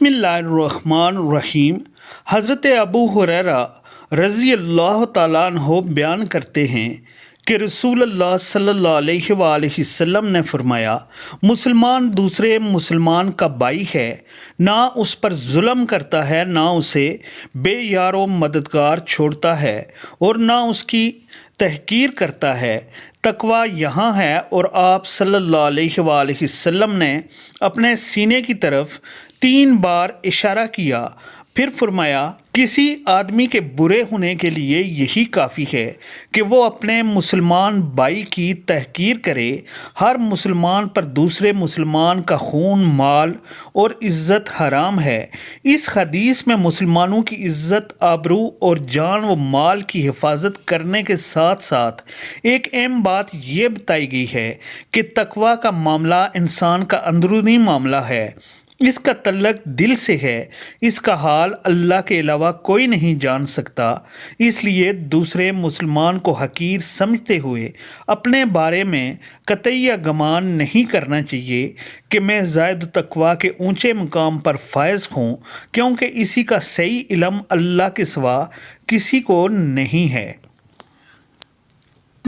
بسم اللہ الرحمن الرحیم۔ حضرت ابو ہریرہ رضی اللہ تعالیٰ عنہ بیان کرتے ہیں کہ رسول اللہ صلی اللہ علیہ وآلہ وسلم نے فرمایا، مسلمان دوسرے مسلمان کا بھائی ہے، نہ اس پر ظلم کرتا ہے، نہ اسے بے یار و مددگار چھوڑتا ہے اور نہ اس کی تحقیر کرتا ہے۔ تقویٰ یہاں ہے، اور آپ صلی اللہ علیہ وآلہ وسلم نے اپنے سینے کی طرف 3 بار اشارہ کیا، پھر فرمایا، کسی آدمی کے برے ہونے کے لیے یہی کافی ہے کہ وہ اپنے مسلمان بھائی کی تحقیر کرے۔ ہر مسلمان پر دوسرے مسلمان کا خون، مال اور عزت حرام ہے۔ اس حدیث میں مسلمانوں کی عزت، آبرو اور جان و مال کی حفاظت کرنے کے ساتھ ساتھ ایک اہم بات یہ بتائی گئی ہے کہ تقویٰ کا معاملہ انسان کا اندرونی معاملہ ہے، اس کا تعلق دل سے ہے، اس کا حال اللہ کے علاوہ کوئی نہیں جان سکتا۔ اس لیے دوسرے مسلمان کو حقیر سمجھتے ہوئے اپنے بارے میں قطعی گمان نہیں کرنا چاہیے کہ میں زاہد و تقویٰ کے اونچے مقام پر فائز ہوں، کیونکہ اسی کا صحیح علم اللہ کے سوا کسی کو نہیں ہے۔